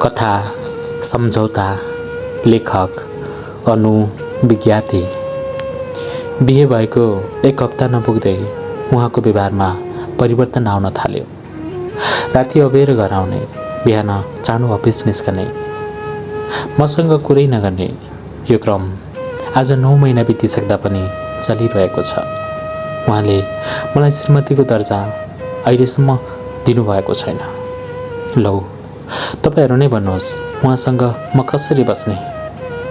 कथा सम्झौता लेखक अनु विज्ञाती। बिहे भएको एक हप्ता नपुग्दै उहाँको व्यवहारमा परिवर्तन आउन थाल्यो। राति अबेर घर आउने, बिहान चाँडो अफिस निस्कने, मसँग कुरै नगर्ने यो क्रम आज 9 महिना बितिसक्दा पनि चलिरहेको छ। उहाँले मलाई श्रीमतीको दर्जा अहिलेसम्म दिनुभएको छैन। लौ तपाईहरू नै भन्नुहोस्, उहाँसँग म कसरी बस्ने?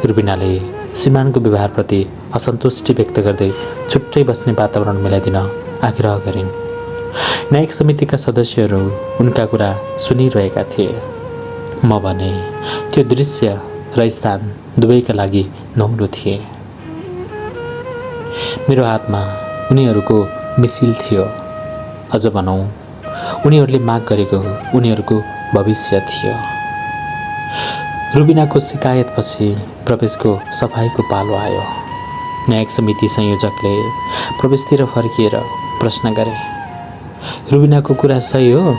रुबिनाले श्रीमानको व्यवहारप्रति असन्तुष्टि व्यक्त गर्दै छुट्टै बस्ने वातावरण मिलाइदिन आग्रह गरिन्। न्यायिक समितिका सदस्यहरू उनका कुरा सुनिरहेका थिए। म भने त्यो दृश्य र स्थान दुवैका लागि नौलो थिए। मेरो हातमा उनीहरूको मिसिल थियो। अझ भनौँ उनीहरूले माग गरेको उनीहरूको भविष्य थियो। रुबिनाको शिकायतपछि प्रवेशको सफाईको पालो आयो। न्यायिक समिति संयोजकले प्रवेशतिर फर्किएर प्रश्न गरे, रुबिनाको कुरा सही हो?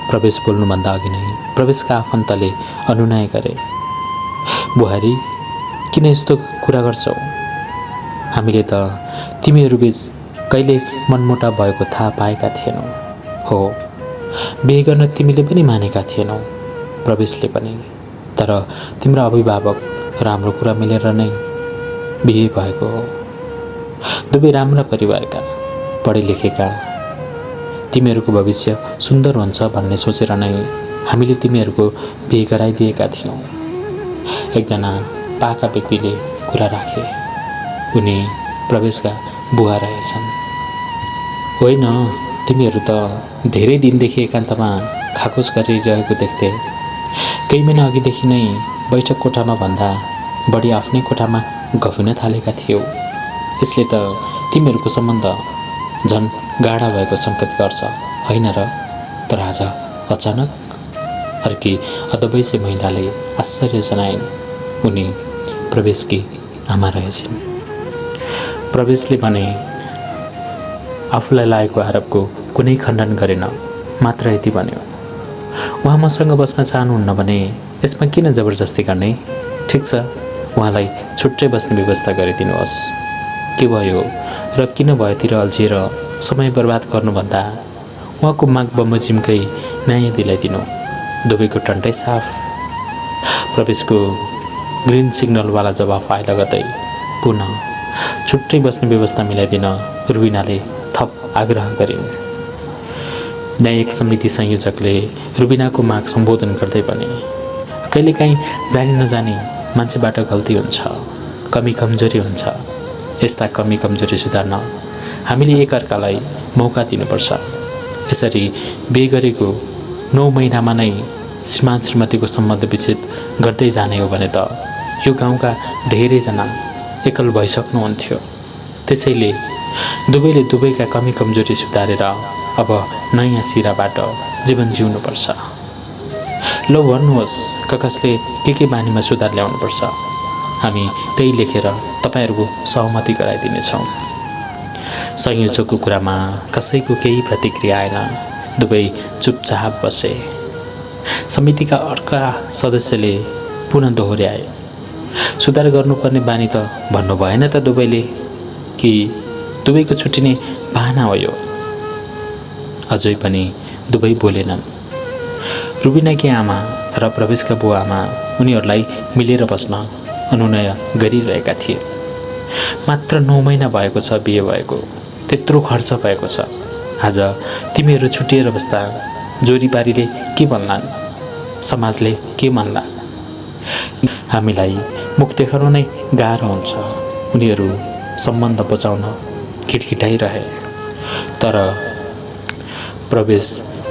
प्रवेश बोल्नुभन्दा अघि नै प्रवेशका आफन्तले अनुनय गरे, बुहारी किन यस्तो कुरा गर्छौ? हामीले त तिमीहरूबीच कहिले मनमुटाव भएको थाहा पाएका थिएनौ। हो, बिहे गर्न तिमीले पनि मानेका थिएनौ, प्रवेशले पनि। तर तिम्रो अभिभावक र हाम्रो कुरा मिलेर नै बिहे भएको हो। दुवै राम्रा परिवारका, पढे लेखेका, तिमीहरूको भविष्य सुन्दर हुन्छ भन्ने सोचेर नै हामीले तिमीहरूको बिहे गराइदिएका थियौँ। एकजना पाका व्यक्तिले कुरा राखे। उनी प्रवेशका बुवा रहेछन्। होइन, तिमीहरू त धेरै दिनदेखि एकान्तमा खाकोस गरिरहेको देख्थे। केही महिना अघिदेखि नै बैठक कोठामा भन्दा बढी आफ्नै कोठामा गफिन थालेका थियौ। यसले त तिमीहरूको सम्बन्ध झन् गाढा भएको सङ्केत गर्छ, होइन र? तर आज अचानक अर्की अधवैँसे महिलाले आश्चर्य जनाइन्। उनी प्रवेशकी आमा रहेछन्। प्रवेशले भने, आफूलाई लागेको आरोपको कुनै खण्डन गरेन, मात्र यति भन्यो, उहाँ मसँग बस्न चाहनुहुन्न भने यसमा किन जबरजस्ती गर्ने? ठिक छ, उहाँलाई छुट्टै बस्ने व्यवस्था गरिदिनुहोस्। के भयो र किन भयोतिर अल्झिएर समय बर्बाद गर्नुभन्दा उहाँको माग बमोजिमकै न्याय दिलाइदिनु, दुवैको टन्टै साफ। प्रवेशको ग्रिन सिग्नलवाला जवाफ आए लगतै पुनः छुट्टै बस्ने व्यवस्था मिलाइदिन रुबिनाले थप आग्रह गरिन्। न्यायिक समिति संयोजकले रुबिनाको माग सम्बोधन गर्दै भने, कहिलेकाहीँ जानी नजानी मान्छेबाट गल्ती हुन्छ, कमी कमजोरी हुन्छ। यस्ता कमी कमजोरी सुधार्न हामीले एकअर्कालाई मौका दिनुपर्छ। यसरी बिहे गरेको 9 महिनामा नै श्रीमान श्रीमतीको सम्बन्ध विच्छेद गर्दै जाने हो भने त यो गाउँका धेरैजना एकल भइसक्नुहुन्थ्यो। त्यसैले दुवैले दुवैका कमी कमजोरी सुधारेर अब नयाँ सिराबाट जीवन जिउनुपर्छ। लौ भन्नुहोस्, कसले के बानीमा सुधार ल्याउनुपर्छ? हामी त्यही लेखेर तपाईँहरूको सहमति गराइदिनेछौँ। संयोजकको कुरामा कसैको केही प्रतिक्रिया आएन। दुवै चुपचाप बसे। समितिका अर्का सदस्यले पुनः दोहोर्याए, सुधार गर्नुपर्ने बानी त भन्नु भएन त दुवैले, कि दुवैको छुट्टिने बहाना हो यो? अझै पनि दुवै बोलेनन्। रुबिनाकी आमा र प्रवेशका बुवाआमा उनीहरूलाई मिलेर बस्न अनुनय गरिरहेका थिए। मात्र 9 महिना भएको छ बिहे भएको, त्यत्रो खर्च भएको छ। आज तिमीहरू छुट्टिएर बस्दा जोरीपारीले के भन्लान्? समाजले के भन्ला? हामीलाई मुख देखाउन नै गाह्रो हुन्छ। उनीहरू सम्बन्ध बचाउन खिटखिटाइरहे। तर प्रवेश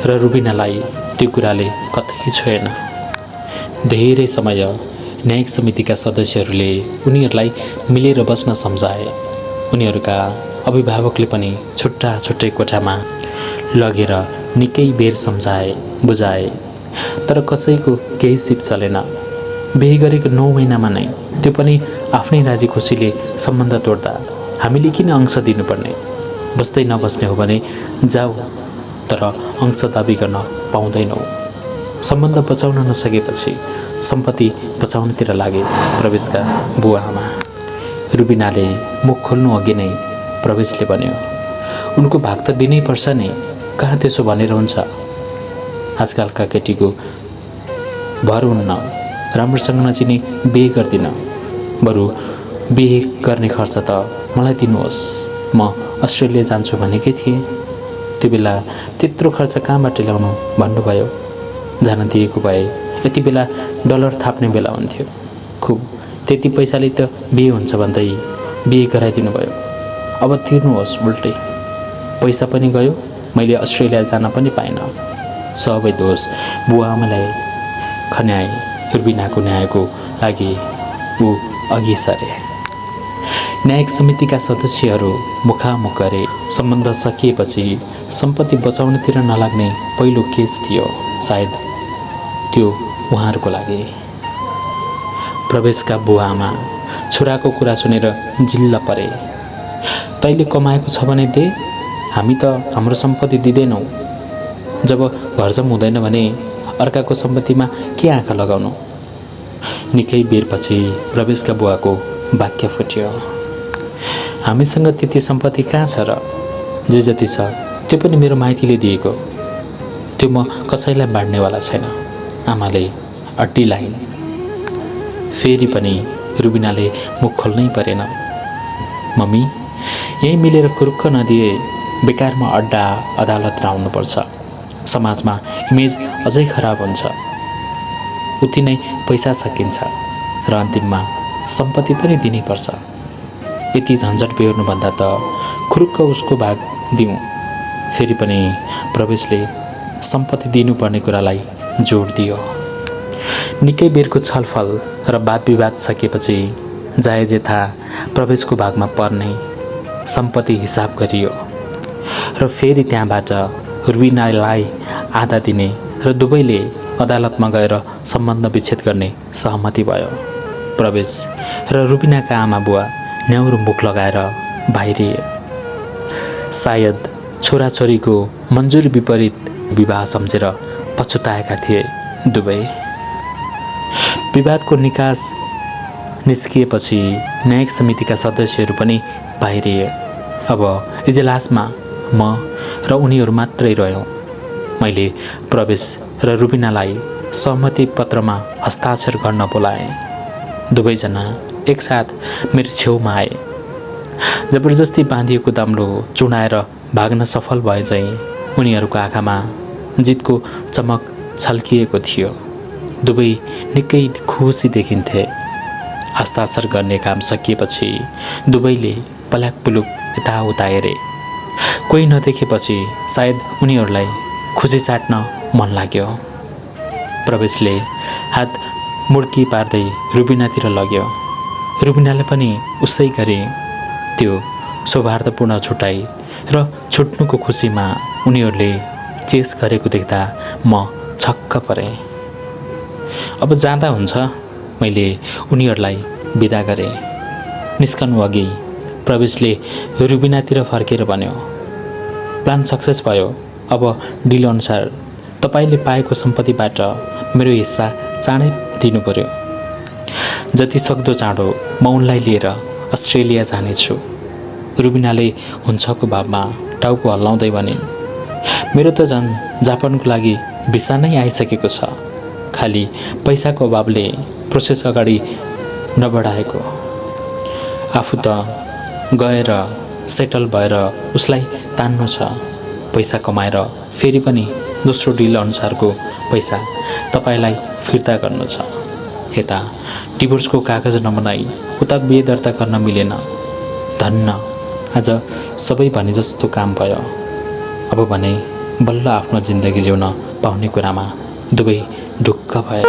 र रुबिनालाई त्यो कुराले कतै छोएन। धेरै समय न्यायिक समितिका सदस्यहरूले उनीहरूलाई मिलेर बस्न सम्झाए। उनीहरूका अभिभावकले पनि छुट्टा छुट्टै कोठामा लगेर निकै बेर सम्झाए, बुझाए। तर कसैको केही सिप चलेन। बिहे गरेको 9 महिनामा नै, त्यो पनि आफ्नै राजी खुसीले सम्बन्ध तोड्दा हामीले किन अंश दिनुपर्ने? बस्दै नबस्ने हो भने जाऊ, तर अंश दाबी गर्न पाउँदैनौ। सम्बन्ध बचाउन नसकेपछि सम्पत्ति बचाउनतिर लागे प्रवेशका बुवा आमा। रुबिनाले मुख खोल्नु अघि नै प्रवेशले भन्यो, उनको भाग त दिनै पर्छ नि, कहाँ त्यसो भनेर हुन्छ। आजकलका केटीको भर हुन्न, राम्रोसँग नचिने बिहे गर्दिन, बरु बिहे गर्ने खर्च त मलाई दिनुहोस्, म अस्ट्रेलिया जान्छु भनेकै थिएँ। त्यो बेला त्यत्रो खर्च कहाँबाट ल्याउनु भन्नुभयो। जान दिएको भए यति बेला डलर थाप्ने बेला हुन्थ्यो। खुब त्यति पैसाले त बिहे हुन्छ भन्दै बिहे गराइदिनु भयो। अब तिर्नुहोस् उल्टै। पैसा पनि गयो, मैले अस्ट्रेलिया जान पनि पाइनँ। सबै दोष बुवा आमालाई खन्याए। रुबिनाको न्यायको लागि ऊ अघि सरे। न्यायिक समितिका सदस्यहरू मुखामुख गरे। सम्बन्ध सकिएपछि सम्पत्ति बचाउनेतिर नलाग्ने पहिलो केस थियो। सायद त्यो उहाँहरूको लागि। प्रवेशका बुवा आमा छोराको कुरा सुनेर जिल्ल परे। तैँले कमाएको छ भने दे, हामी त हाम्रो सम्पत्ति दिँदैनौँ। जब घरजम हुँदैन भने अर्काको सम्पत्तिमा के आँखा लगाउनु। निकै बेरपछि प्रवेशका बुवाको वाक्य फुट्यो, हामीसँग त्यति सम्पत्ति कहाँ छ र? जे जति छ त्यो पनि मेरो माइतीले दिएको, त्यो म कसैलाई बाँड्नेवाला छैन। आमाले अड्डी लाइन्। फेरि पनि रुबिनाले मुख खोल्नै परेन। मम्मी, यही मिलेर खुरुक्क नदिए बेकारमा अड्डा अदालत आउनुपर्छ। समाजमा इमेज अझै खराब हुन्छ। उति नै पैसा सकिन्छ र अन्तिममा सम्पत्ति पनि दिनैपर्छ। यति झन्झट बेहोर्नुभन्दा त खुरुक्क उसको भाग दिउँ। फेरि पनि प्रवेशले सम्पत्ति दिनुपर्ने कुरालाई जोड दियो। निकै बेरको छलफल र वाद विवाद सकेपछि जायजेथा प्रवेशको भागमा पर्ने सम्पत्ति हिसाब गरियो र फेरि त्यहाँबाट रुबिनालाई आधा दिने र दुवैले अदालतमा गएर सम्बन्ध विच्छेद गर्ने सहमति भयो। प्रवेश र रुबिनाका आमा बुवा न्याउरो मुख लगाएर बाहिरिए। सायद छोराछोरीको मन्जुरी विपरीत विवाह सम्झेर पछुताएका थिए दुवै। विवादको निकास निस्किएपछि न्यायिक समितिका सदस्यहरू पनि बाहिरिए। अब इजलासमा म र उनीहरू मात्रै रह्यौँ। मैले प्रवेश र रुबिनालाई सहमति पत्रमा हस्ताक्षर गर्न बोलाएँ। दुवैजना एकसाथ मेरो छेउमा आए। जबरजस्ती बाँधिएको दाम्लो चुडाएर भाग्न सफल भए चाहिँ उनीहरूको आँखामा जितको चमक छल्किएको थियो। दुवै निकै खुसी देखिन्थे। हस्ताक्षर गर्ने काम सकिएपछि दुवैले पल्याक पुलुक यताउता हेरे। कोही नदेखेपछि सायद उनीहरूलाई खुसी चाट्न मन लाग्यो। प्रवेशले हात मुड्की पार्दै रुबिनातिर लग्यो। रुबिनाले पनि उसै गरे। त्यो सौहार्दपूर्ण छुटाइ र छुट्नुको खुसीमा उनीहरूले चेस गरेको देख्दा म छक्क परेँ। अब जाँदा हुन्छ, मैले उनीहरूलाई बिदा गरेँ। निस्कनु अघि प्रवेशले रुबिनातिर फर्केर भन्यो, प्लान सक्सेस भयो। अब डिल अनुसार तपाईँले पाएको सम्पत्तिबाट मेरो हिस्सा चाँडै दिनु पर्यो। जति सक्दो चाँडो म उनलाई लिएर अस्ट्रेलिया जानेछु। रुबिनाले हुन्छको भावमा टाउको हल्लाउँदै भनिन्, मेरो त झन् जापानको लागि भिसा नै आइसकेको छ, खालि पैसाको अभावले प्रोसेस अगाडि नबढाएको। आफू त गएर सेटल भएर उसलाई तान्नु छ। पैसा कमाएर फेरि पनि दोस्रो डिल अनुसारको पैसा तपाईँलाई फिर्ता गर्नु छ। यता डिभोर्सको कागज नबनाई उता बिहे दर्ता गर्न मिलेन। धन्न, आज सबै भने जस्तो काम भयो। अब भने बल्ल आफ्नो जिन्दगी जिउन पाउने कुरामा दुवै ढुक्क भए।